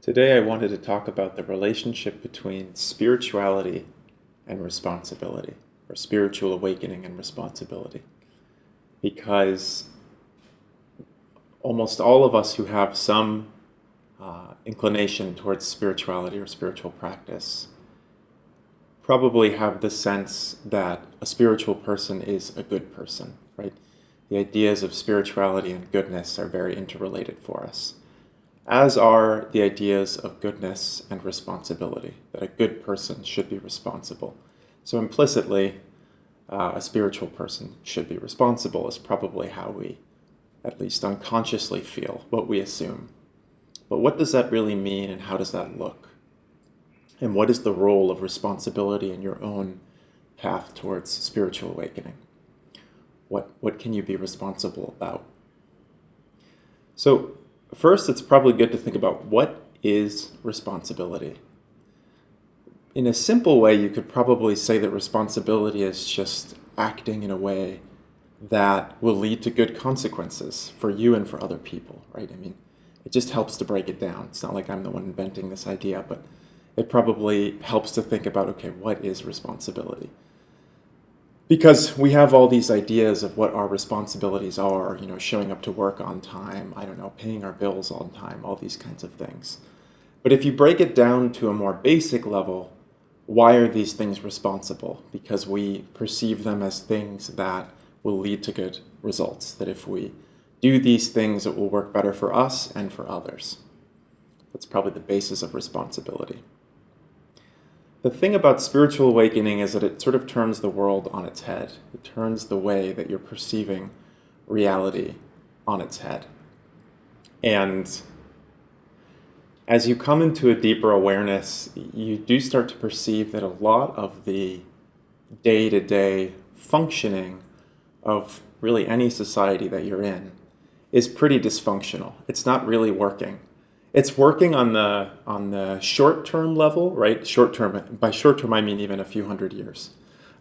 Today I wanted to talk about the relationship between spirituality and responsibility, or spiritual awakening and responsibility. Because almost all of us who have some inclination towards spirituality or spiritual practice probably have the sense that a spiritual person is a good person, right? The ideas of spirituality and goodness are very interrelated for us, as are the ideas of goodness and responsibility, that a good person should be responsible. So implicitly, a spiritual person should be responsible is probably how we, at least unconsciously, feel, what we assume. But what does that really mean, and how does that look? And what is the role of responsibility in your own path towards spiritual awakening? What can you be responsible about? So first, it's probably good to think about what is responsibility. In a simple way, you could probably say that responsibility is just acting in a way that will lead to good consequences for you and for other people, right? I mean, it just helps to break it down. It's not like I'm the one inventing this idea, but it probably helps to think about, okay, what is responsibility? Because we have all these ideas of what our responsibilities are, showing up to work on time, paying our bills on time, all these kinds of things. But if you break it down to a more basic level, why are these things responsible? Because we perceive them as things that will lead to good results, that if we do these things, it will work better for us and for others. That's probably the basis of responsibility. The thing about spiritual awakening is that it sort of turns the world on its head. It turns the way that you're perceiving reality on its head. And as you come into a deeper awareness, you do start to perceive that a lot of the day-to-day functioning of really any society that you're in is pretty dysfunctional. It's not really working. It's working on the short-term level, right? Short-term, by short-term I mean even a few hundred years,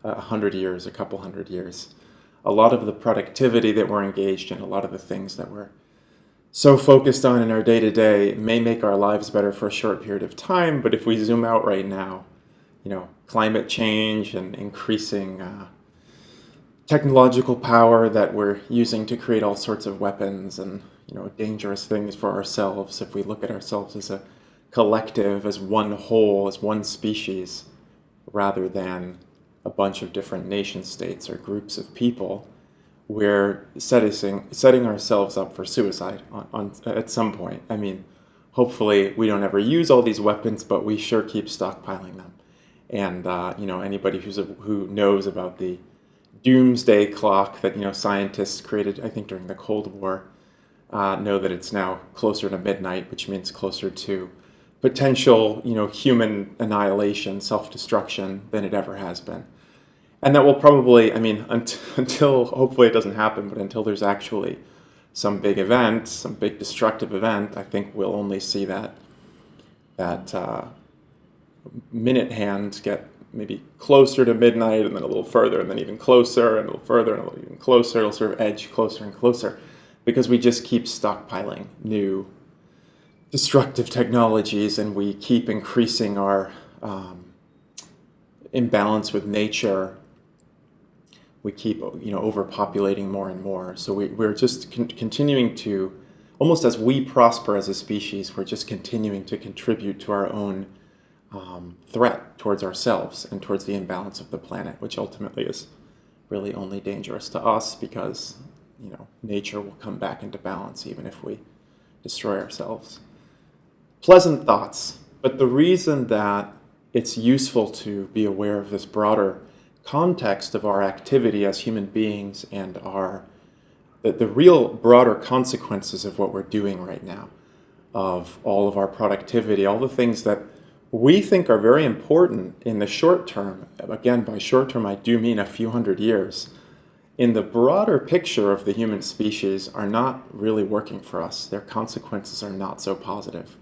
100 years, a couple hundred years. A lot of the productivity that we're engaged in, a lot of the things that we're so focused on in our day-to-day may make our lives better for a short period of time, but if we zoom out right now, climate change and increasing technological power that we're using to create all sorts of weapons and dangerous things for ourselves, if we look at ourselves as a collective, as one whole, as one species, rather than a bunch of different nation states or groups of people, we're setting ourselves up for suicide at some point. I mean, hopefully we don't ever use all these weapons, but we sure keep stockpiling them. And anybody who knows about the doomsday clock that scientists created, I think during the Cold War, know that it's now closer to midnight, which means closer to potential human annihilation, self-destruction than it ever has been. And that will probably, until hopefully it doesn't happen, but until there's actually some big event, some big destructive event, I think we'll only see that minute hand get maybe closer to midnight, and then a little further, and then even closer, and a little further, and a little even closer. It'll sort of edge closer and closer, because we just keep stockpiling new destructive technologies, and we keep increasing our imbalance with nature. We keep overpopulating more and more. So we're just continuing to, almost as we prosper as a species, we're just continuing to contribute to our own threat towards ourselves and towards the imbalance of the planet, which ultimately is really only dangerous to us, because nature will come back into balance even if we destroy ourselves. Pleasant thoughts, but the reason that it's useful to be aware of this broader context of our activity as human beings and the real broader consequences of what we're doing right now, of all of our productivity, all the things that we think are very important in the short term. Again, by short term, I do mean a few hundred years. In the broader picture of the human species, are not really working for us. Their consequences are not so positive.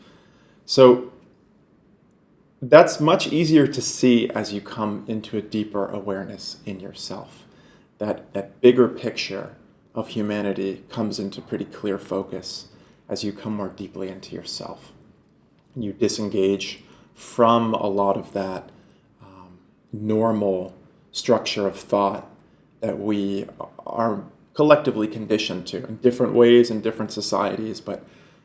So that's much easier to see as you come into a deeper awareness in yourself. That bigger picture of humanity comes into pretty clear focus as you come more deeply into yourself. You disengage from a lot of that normal structure of thought that we are collectively conditioned to in different ways in different societies, but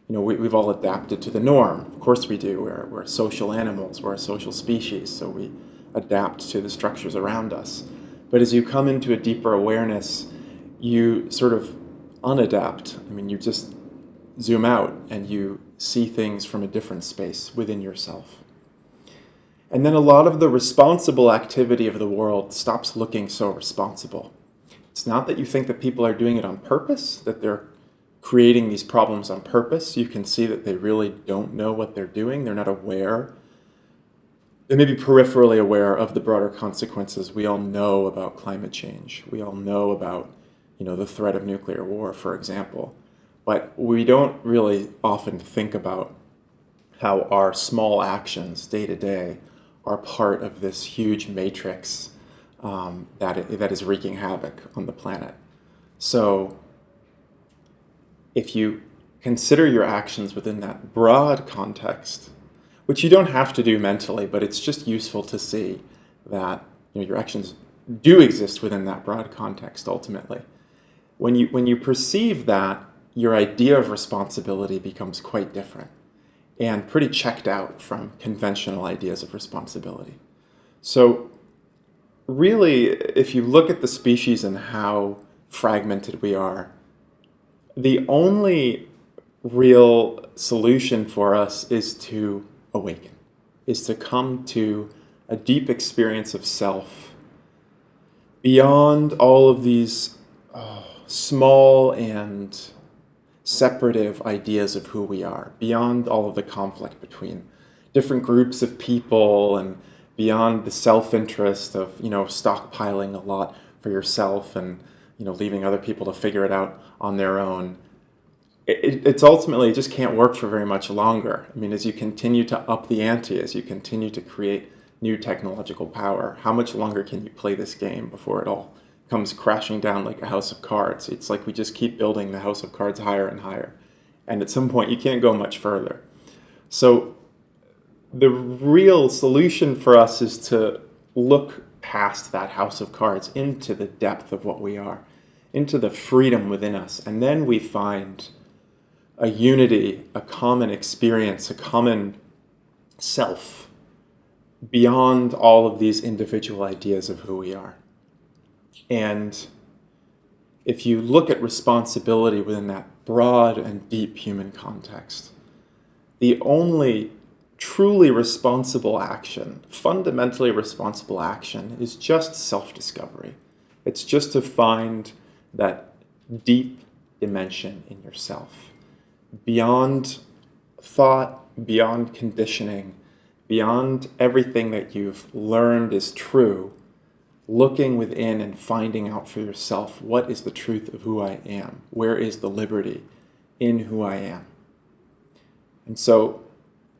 we've all adapted to the norm. Of course we do. We're social animals, we're a social species, so we adapt to the structures around us. But as you come into a deeper awareness, you sort of unadapt. You just zoom out and you see things from a different space within yourself. And then a lot of the responsible activity of the world stops looking so responsible. It's not that you think that people are doing it on purpose, that they're creating these problems on purpose. You can see that they really don't know what they're doing. They're not aware. They may be peripherally aware of the broader consequences. We all know about climate change. We all know about, the threat of nuclear war, for example. But we don't really often think about how our small actions day to day are part of this huge matrix that is wreaking havoc on the planet. So if you consider your actions within that broad context, which you don't have to do mentally, but it's just useful to see that your actions do exist within that broad context ultimately. When you perceive that, your idea of responsibility becomes quite different and pretty checked out from conventional ideas of responsibility. So really, if you look at the species and how fragmented we are, the only real solution for us is to awaken, is to come to a deep experience of self beyond all of these small and separative ideas of who we are, beyond all of the conflict between different groups of people and beyond the self-interest of, stockpiling a lot for yourself and, leaving other people to figure it out on their own. It's ultimately, it just can't work for very much longer. As you continue to up the ante, as you continue to create new technological power, how much longer can you play this game before it all comes crashing down like a house of cards? It's like we just keep building the house of cards higher and higher. And at some point, you can't go much further. So the real solution for us is to look past that house of cards into the depth of what we are, into the freedom within us. And then we find a unity, a common experience, a common self beyond all of these individual ideas of who we are. And if you look at responsibility within that broad and deep human context, the only truly responsible action, fundamentally responsible action, is just self-discovery. It's just to find that deep dimension in yourself, beyond thought, beyond conditioning, beyond everything that you've learned is true, looking within and finding out for yourself, what is the truth of who I am? Where is the liberty in who I am? And so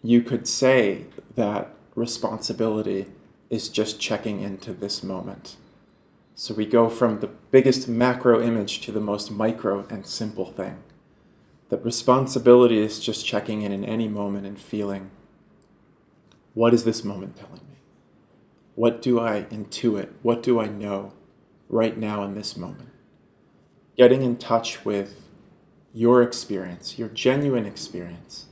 you could say that responsibility is just checking into this moment. So we go from the biggest macro image to the most micro and simple thing. That responsibility is just checking in any moment and feeling, what is this moment telling me? What do I intuit? What do I know right now in this moment? Getting in touch with your experience, your genuine experience.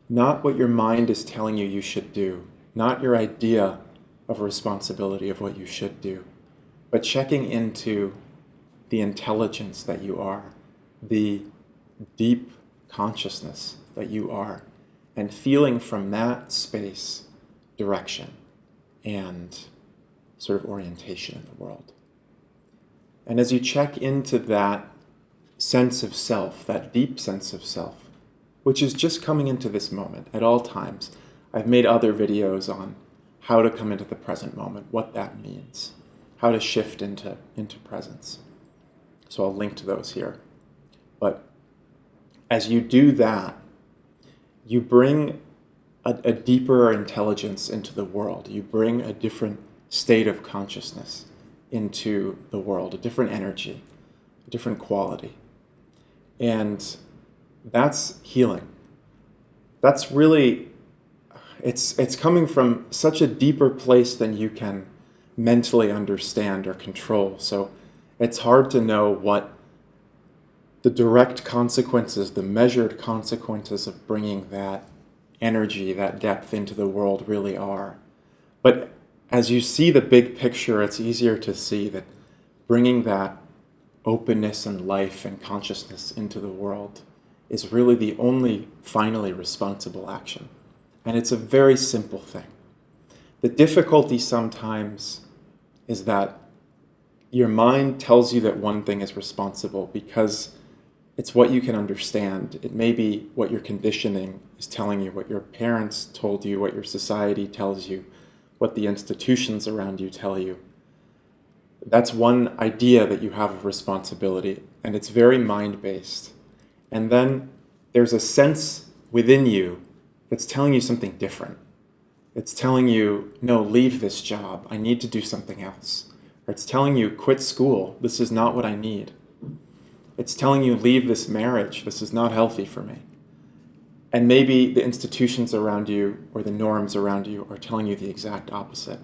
Not what your mind is telling you should do, not your idea of responsibility of what you should do, but checking into the intelligence that you are, the deep consciousness that you are, and feeling from that space direction and sort of orientation in the world. And as you check into that sense of self, that deep sense of self, which is just coming into this moment at all times. I've made other videos on how to come into the present moment, what that means, how to shift into presence. So I'll link to those here. But as you do that, you bring a deeper intelligence into the world. You bring a different state of consciousness into the world, a different energy, a different quality. And that's healing. that's really, it's coming from such a deeper place than you can mentally understand or control. So it's hard to know what the direct consequences, the measured consequences of bringing that energy, that depth into the world really are. But as you see the big picture, it's easier to see that bringing that openness and life and consciousness into the world is really the only finally responsible action. And it's a very simple thing. The difficulty sometimes is that your mind tells you that one thing is responsible because it's what you can understand. It may be what your conditioning is telling you, what your parents told you, what your society tells you, what the institutions around you tell you. That's one idea that you have of responsibility, and it's very mind-based. And then there's a sense within you that's telling you something different. It's telling you, no, leave this job. I need to do something else. Or it's telling you, quit school. This is not what I need. It's telling you, leave this marriage. This is not healthy for me. And maybe the institutions around you or the norms around you are telling you the exact opposite.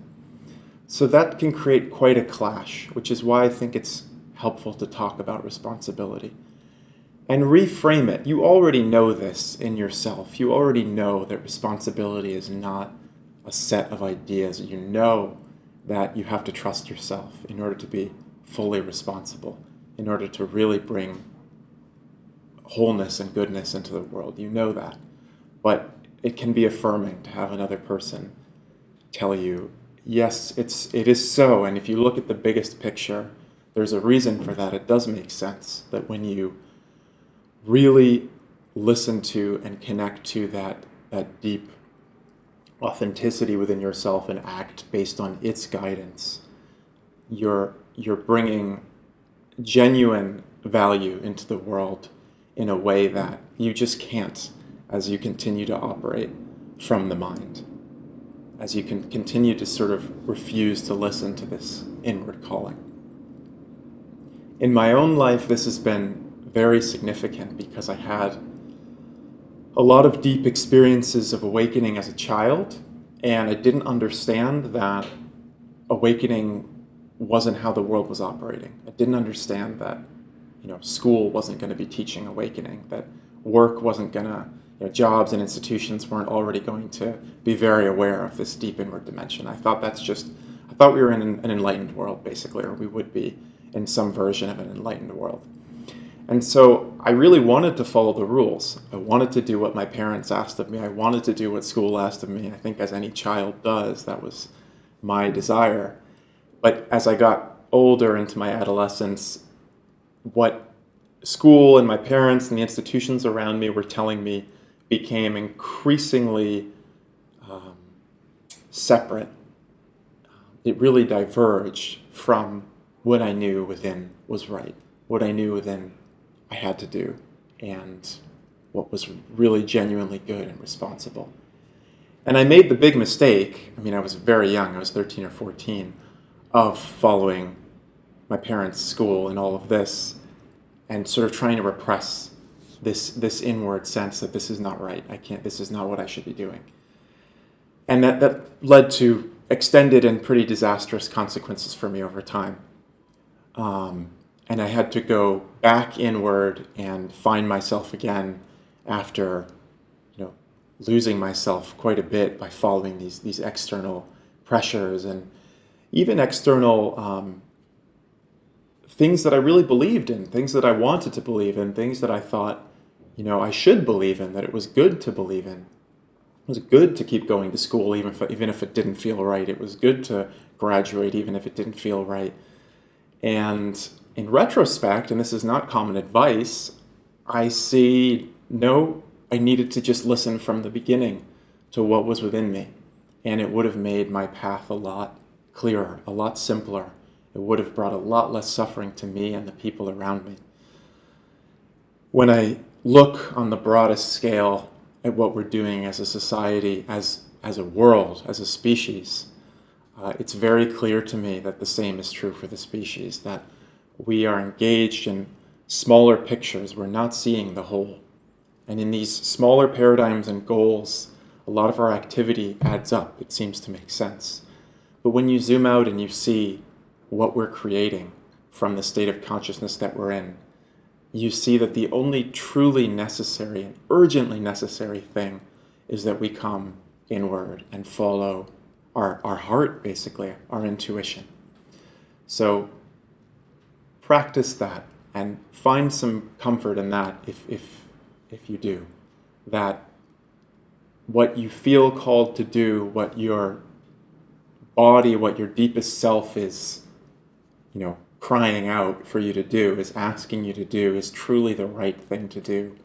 So that can create quite a clash, which is why I think it's helpful to talk about responsibility. And reframe it. You already know this in yourself. You already know that responsibility is not a set of ideas. You know that you have to trust yourself in order to be fully responsible, in order to really bring wholeness and goodness into the world. You know that. But it can be affirming to have another person tell you, yes, it is so. And if you look at the biggest picture, there's a reason for that. It does make sense that when you really listen to and connect to that deep authenticity within yourself and act based on its guidance, you're bringing genuine value into the world in a way that you just can't as you continue to operate from the mind, as you can continue to sort of refuse to listen to this inward calling. In my own life, this has been very significant because I had a lot of deep experiences of awakening as a child, and I didn't understand that awakening wasn't how the world was operating. I didn't understand that, school wasn't going to be teaching awakening, that work wasn't going to, jobs and institutions weren't already going to be very aware of this deep inward dimension. I thought we were in an enlightened world, basically, or we would be in some version of an enlightened world. And so I really wanted to follow the rules. I wanted to do what my parents asked of me. I wanted to do what school asked of me. I think as any child does, that was my desire. But as I got older into my adolescence, what school and my parents and the institutions around me were telling me became increasingly separate. It really diverged from what I knew within was right, what I knew within I had to do, and what was really genuinely good and responsible. And I made the big mistake, I was very young, I was 13 or 14, of following my parents' school and all of this, and sort of trying to repress this inward sense that this is not right, this is not what I should be doing. And that led to extended and pretty disastrous consequences for me over time. And I had to go back inward and find myself again after, losing myself quite a bit by following these external pressures and even external things that I really believed in, things that I wanted to believe in, things that I thought, I should believe in, that it was good to believe in. It was good to keep going to school even if it didn't feel right. It was good to graduate even if it didn't feel right. And in retrospect, and this is not common advice, I see, no, I needed to just listen from the beginning to what was within me. And it would have made my path a lot clearer, a lot simpler. It would have brought a lot less suffering to me and the people around me. When I look on the broadest scale at what we're doing as a society, as a world, as a species, it's very clear to me that the same is true for the species, that we are engaged in smaller pictures. We're not seeing the whole. And in these smaller paradigms and goals, a lot of our activity adds up. It seems to make sense. But when you zoom out and you see what we're creating from the state of consciousness that we're in, you see that the only truly necessary and urgently necessary thing is that we come inward and follow our heart, basically, our intuition. So practice that and find some comfort in that if you do. That what you feel called to do, what your body, what your deepest self is, crying out for you to do, is asking you to do, is truly the right thing to do.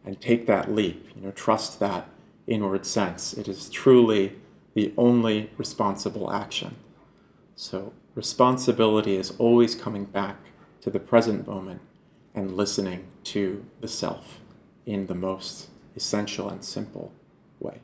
And take that leap, trust that inward sense. It is truly the only responsible action. So responsibility is always coming back to the present moment and listening to the self in the most essential and simple way.